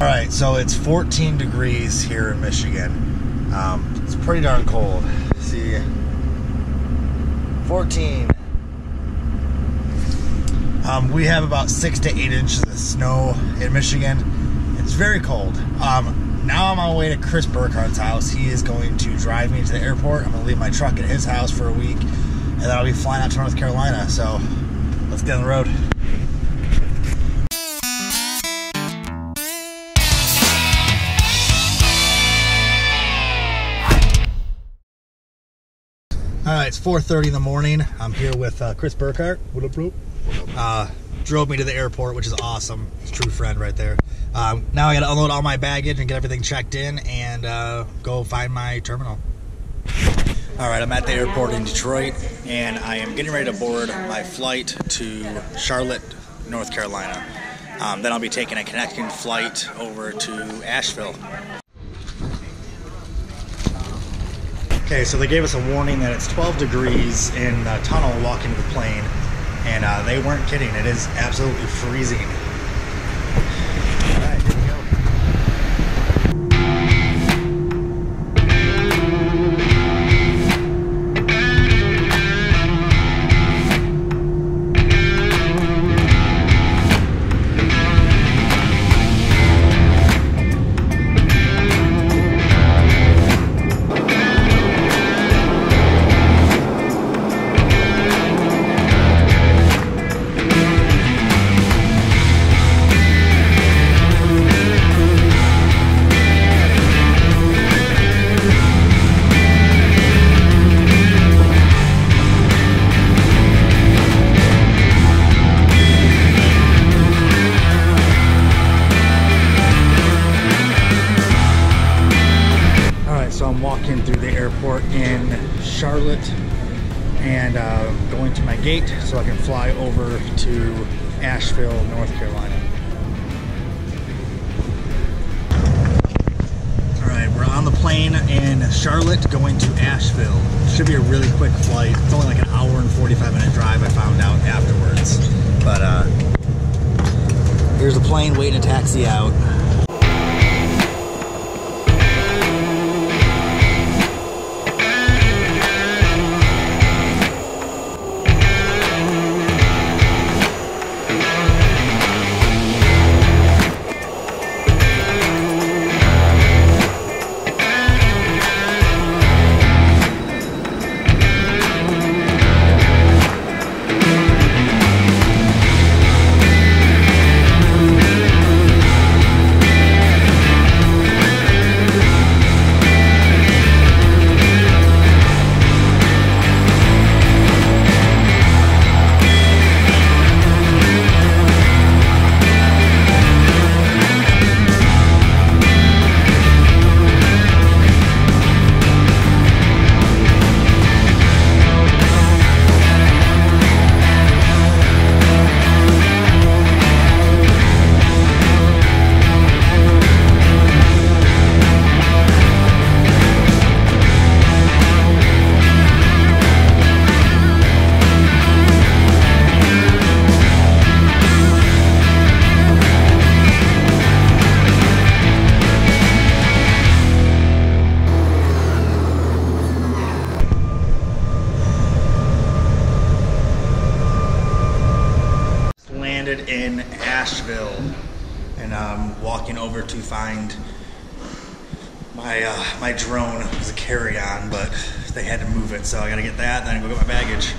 All right, so it's 14 degrees here in Michigan. It's pretty darn cold. See, 14. We have about 6 to 8 inches of snow in Michigan. It's very cold. Now I'm on my way to Chris Burkhardt's house. He is going to drive me to the airport. I'm going to leave my truck at his house for a week, and then I'll be flying out to North Carolina. So let's get on the road. All right, it's 4:30 in the morning. I'm here with Chris Burkhardt. What up, bro? Drove me to the airport, which is awesome. It's a true friend right there. Now I got to unload all my baggage and get everything checked in and go find my terminal. All right, I'm at the airport in Detroit, and I am getting ready to board my flight to Charlotte, North Carolina. Then I'll be taking a connecting flight over to Asheville. Okay, so they gave us a warning that it's 12 degrees in the tunnel walking to the plane, and they weren't kidding. It is absolutely freezing. All right, here we go. Walking through the airport in Charlotte and going to my gate so I can fly over to Asheville, North Carolina. Alright, we're on the plane in Charlotte going to Asheville. Should be a really quick flight. It's only like an hour and 45-minute drive, I found out afterwards. But here's the plane waiting to taxi out. In Asheville, and I'm walking over to find my drone. It was a carry-on, but they had to move it, so I gotta get that, then I go get my baggage.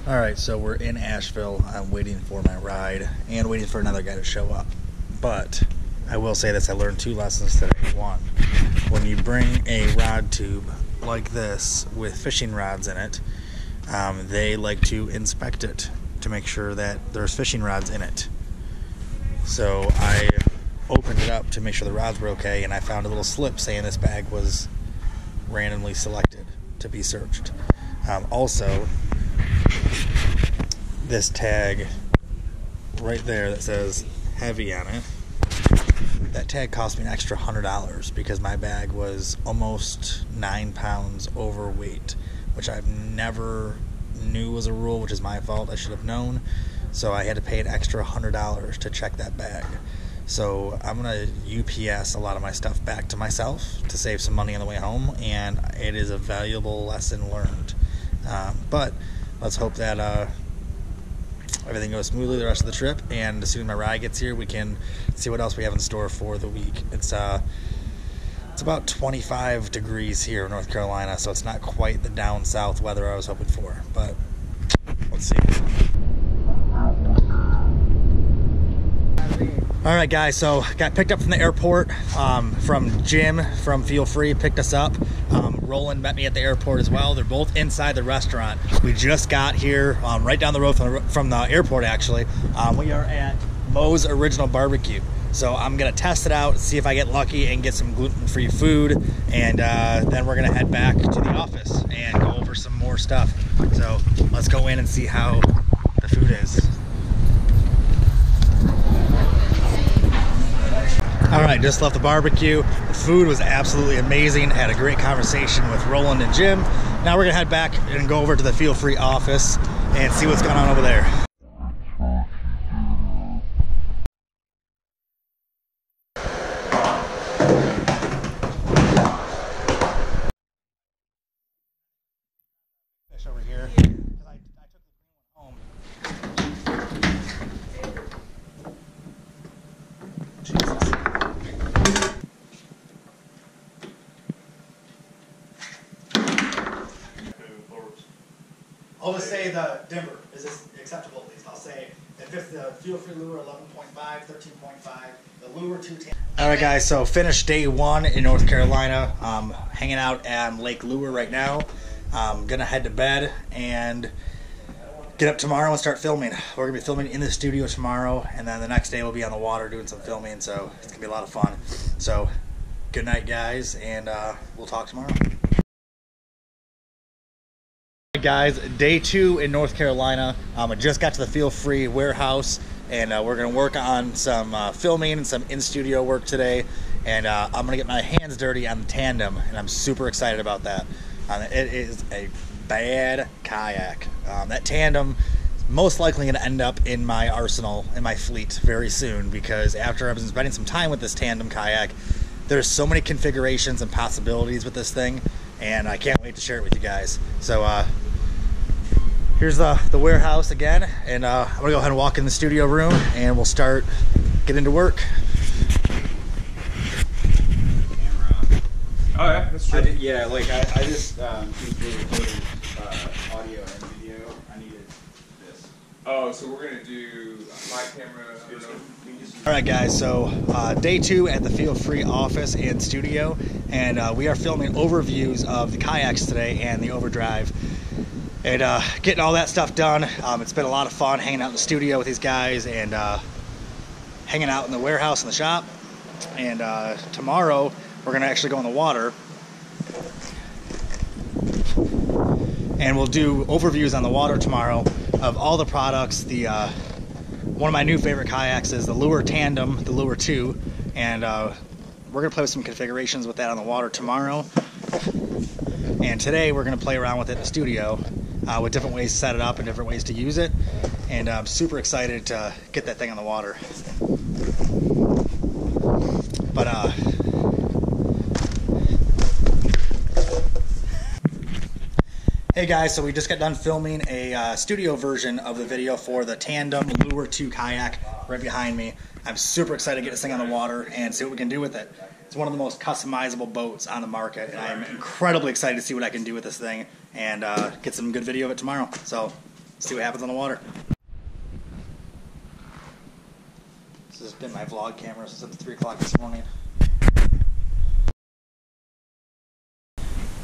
Alright, so we're in Asheville. I'm waiting for my ride and waiting for another guy to show up. But I will say this, I learned 2 lessons today. 1, when you bring a rod tube like this with fishing rods in it, they like to inspect it to make sure that there's fishing rods in it. So I opened it up to make sure the rods were okay, and I found a little slip saying this bag was randomly selected to be searched. Also, this tag right there that says heavy on it, that tag cost me an extra $100 because my bag was almost 9 pounds overweight, which I've never knew was a rule, which is my fault. I should have known. so I had to pay an extra $100 to check that bag. So I'm going to UPS a lot of my stuff back to myself to save some money on the way home, and it is a valuable lesson learned. But let's hope that everything goes smoothly the rest of the trip, and as soon as my ride gets here, we can see what else we have in store for the week. It's about 25 degrees here in North Carolina, so it's not quite the down south weather I was hoping for, but let's see. Alright guys, so got picked up from the airport from Jim from Feelfree, picked us up. Roland met me at the airport as well. They're both inside the restaurant. We just got here right down the road from the airport actually. We are at Moe's Original Barbecue. So I'm going to test it out, see if I get lucky and get some gluten-free food, and then we're going to head back to the office and go over some more stuff. So let's go in and see how the food is. Alright, just left the barbecue. The food was absolutely amazing. Had a great conversation with Roland and Jim. Now we're going to head back and go over to the Feelfree office and see what's going on over there. Fish over here. I took the green one home. Jesus. I'll just say the dimmer. Is this acceptable at least? I'll say if it's the Feelfree lure 11.5, 13.5, the lure 210. Alright guys, so finished day one in North Carolina. Hanging out at Lake Lure right now. Gonna head to bed and get up tomorrow and start filming. We're gonna be filming in the studio tomorrow, and then the next day we'll be on the water doing some filming, so it's gonna be a lot of fun. So good night guys, and we'll talk tomorrow. Guys, day two in North Carolina. I just got to the Feelfree warehouse, and we're going to work on some filming and some in-studio work today, and I'm going to get my hands dirty on the tandem, and I'm super excited about that. It is a bad kayak. That tandem is most likely going to end up in my arsenal, in my fleet very soon, because after I've been spending some time with this tandem kayak, there's so many configurations and possibilities with this thing, and I can't wait to share it with you guys. So here's the warehouse again, and I'm gonna go ahead and walk in the studio room, and we'll start getting to work. Oh yeah, that's true. Yeah, like I just since we're recording audio and video, I needed this. Oh, so we're gonna do my camera. I don't know. All right, guys. So day two at the Feelfree office and studio, and we are filming overviews of the kayaks today and the overdrive, and getting all that stuff done. It's been a lot of fun hanging out in the studio with these guys, and hanging out in the warehouse in the shop. And tomorrow we're gonna actually go in the water, and we'll do overviews on the water tomorrow of all the products. The one of my new favorite kayaks is the Lure Tandem, the Lure 2, and we're gonna play with some configurations with that on the water tomorrow. And today we're gonna play around with it in the studio with different ways to set it up and different ways to use it. And I'm super excited to get that thing on the water. But hey guys, so we just got done filming a studio version of the video for the Tandem Lure 2 kayak right behind me. I'm super excited to get this thing on the water and see what we can do with it. It's one of the most customizable boats on the market, and I'm incredibly excited to see what I can do with this thing and get some good video of it tomorrow. So, see what happens on the water. This has been my vlog camera since 3 o'clock this morning.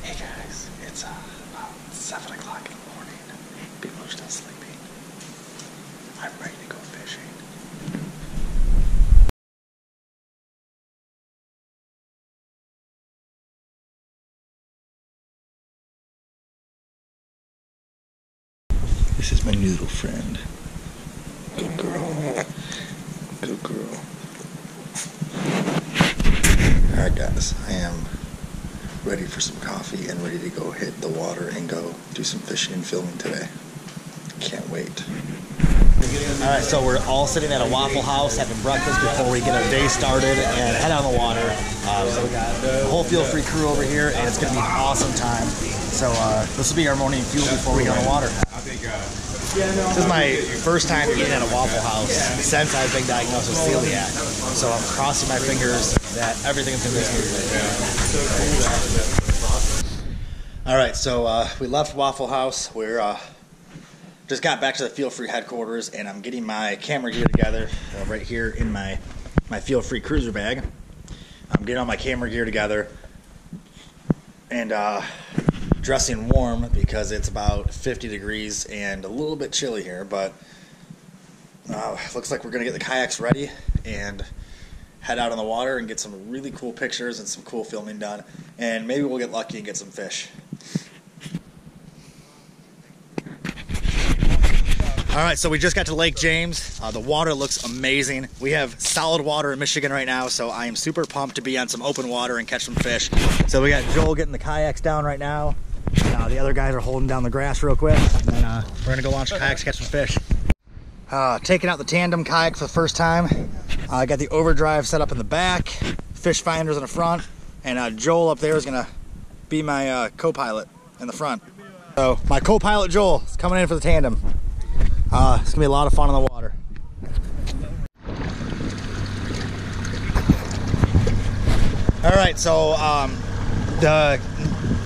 Hey guys, it's about 7 o'clock in the morning. People are still sleeping. I'm ready to go fishing. This is my noodle friend. Good girl. Good girl. Alright guys, I am ready for some coffee and ready to go hit the water and go do some fishing and filming today. Can't wait. Alright, so we're all sitting at a Waffle House having breakfast before we get our day started and head out on the water. So we got the whole Feelfree crew over here, and it's going to be an awesome time. So this will be our morning fuel before we get on the water. This is my first time eating at a Waffle House since I've been diagnosed with celiac. So I'm crossing my fingers that everything's going to be smooth. Alright, so we left Waffle House. We're just got back to the Feelfree headquarters, and I'm getting my camera gear together right here in my Feelfree cruiser bag. I'm getting all my camera gear together and dressing warm because it's about 50 degrees and a little bit chilly here, but looks like we're going to get the kayaks ready and head out on the water and get some really cool pictures and some cool filming done, and maybe we'll get lucky and get some fish. Alright, so we just got to Lake James. The water looks amazing. We have solid water in Michigan right now, so I am super pumped to be on some open water and catch some fish. So we got Joel getting the kayaks down right now. The other guys are holding down the grass real quick. And then we're going to go launch the kayaks, catch some fish. Taking out the tandem kayak for the first time. I got the overdrive set up in the back, fish finders in the front, and Joel up there is going to be my co-pilot in the front. So my co-pilot Joel is coming in for the tandem. It's gonna be a lot of fun on the water. Alright, so the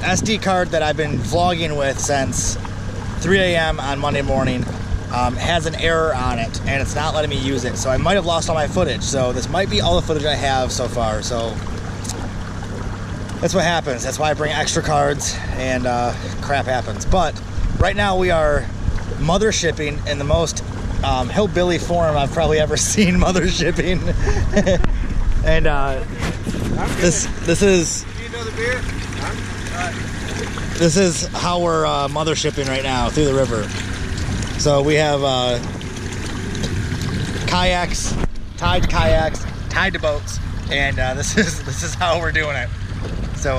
SD card that I've been vlogging with since 3 a.m. on Monday morning has an error on it, and it's not letting me use it. So I might have lost all my footage. So this might be all the footage I have so far. So that's what happens. That's why I bring extra cards, and crap happens. But right now we are mother shipping in the most hillbilly form I've probably ever seen mother shipping. And this is how we're mother shipping right now through the river. So we have kayaks, tied to boats, and this is how we're doing it. So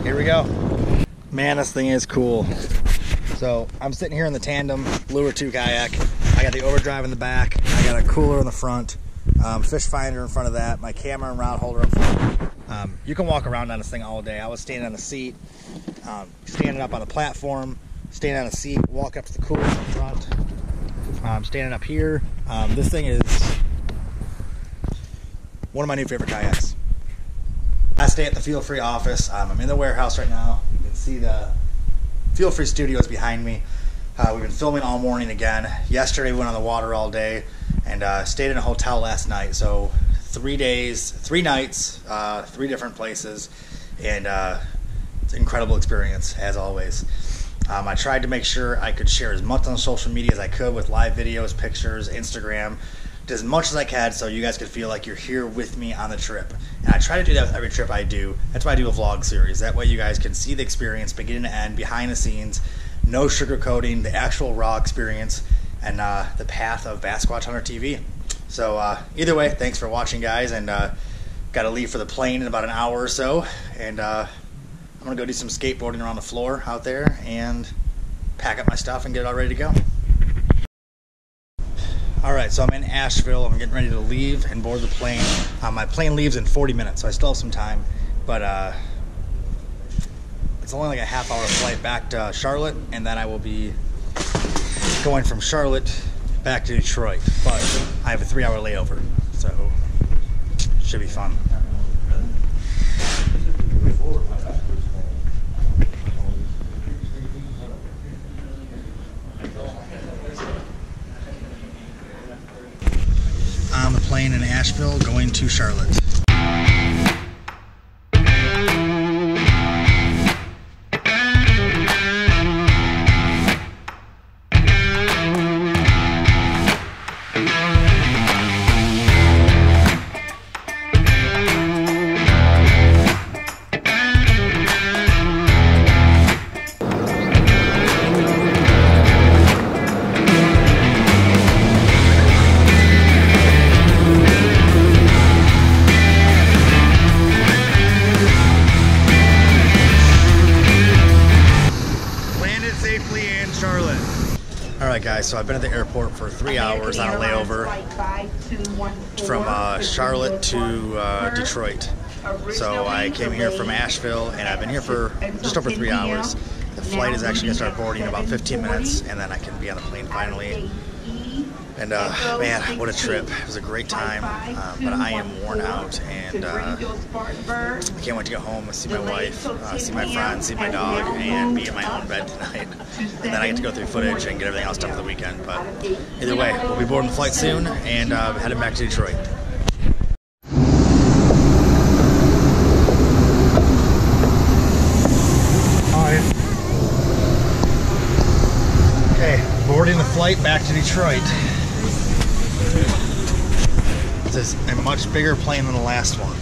here we go. Man, this thing is cool. So I'm sitting here in the tandem Lure 2 kayak. I got the overdrive in the back. I got a cooler in the front. Fish finder in front of that. My camera and rod holder up front. You can walk around on this thing all day. I was standing on the seat, standing up on the platform, standing on a seat, walk up to the cooler in front. Standing up here. This thing is one of my new favorite kayaks. I stay at the Feelfree office. I'm in the warehouse right now. You can see the Feelfree Studios behind me. We've been filming all morning again. Yesterday we went on the water all day and stayed in a hotel last night. So 3 days, 3 nights, 3 different places, and it's an incredible experience as always. I tried to make sure I could share as much on social media as I could with live videos, pictures, Instagram, as much as I can, so you guys could feel like you're here with me on the trip. And I try to do that with every trip I do. That's why I do a vlog series. That way you guys can see the experience beginning to end, behind the scenes, no sugarcoating, the actual raw experience, and the path of Bassquatch Hunter TV. So either way, thanks for watching, guys, and got to leave for the plane in about an hour or so, and I'm gonna go do some skateboarding around the floor out there and pack up my stuff and get it all ready to go. Alright, so I'm in Asheville. I'm getting ready to leave and board the plane. My plane leaves in 40 minutes, so I still have some time. But it's only like a half-hour flight back to Charlotte, and then I will be going from Charlotte back to Detroit. But I have a 3-hour layover, so it should be fun. On the plane in Asheville going to Charlotte. so I've been at the airport for 3 hours on a layover from Charlotte to Detroit. So I came here from Asheville, and I've been here for just over 3 hours. The flight is actually going to start boarding in about 15 minutes, and then I can be on the plane finally. And man, what a trip. It was a great time, but I am worn out, and I can't wait to go home and see my wife, see my friends, see my dog, and be in my own bed tonight. And then I get to go through footage and get everything else done for the weekend. But either way, we'll be boarding the flight soon and heading back to Detroit. Okay, boarding the flight back to Detroit. This is a much bigger plane than the last one.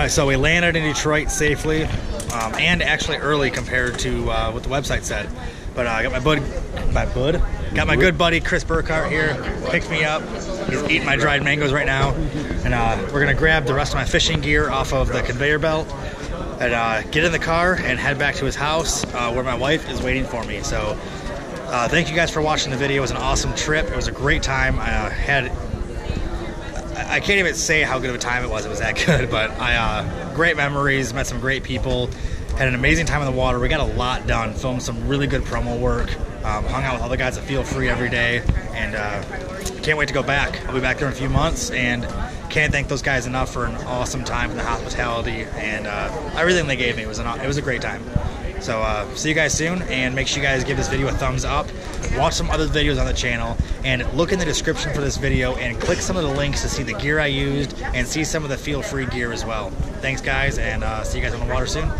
So we landed in Detroit safely, and actually early compared to what the website said. But I got my good buddy Chris Burkhart here, picked me up. He's eating my dried mangoes right now, and we're gonna grab the rest of my fishing gear off of the conveyor belt and get in the car and head back to his house where my wife is waiting for me. So thank you guys for watching the video. It was an awesome trip. It was a great time. I can't even say how good of a time it was. It was that good, but great memories, met some great people, had an amazing time in the water. We got a lot done, filmed some really good promo work, hung out with all the guys at Feelfree every day, and can't wait to go back. I'll be back there in a few months, and can't thank those guys enough for an awesome time in the hospitality, and everything they gave me. It was a great time. So see you guys soon, and make sure you guys give this video a thumbs up. Watch some other videos on the channel, and look in the description for this video and click some of the links to see the gear I used and see some of the Feelfree gear as well. Thanks guys, and see you guys on the water soon.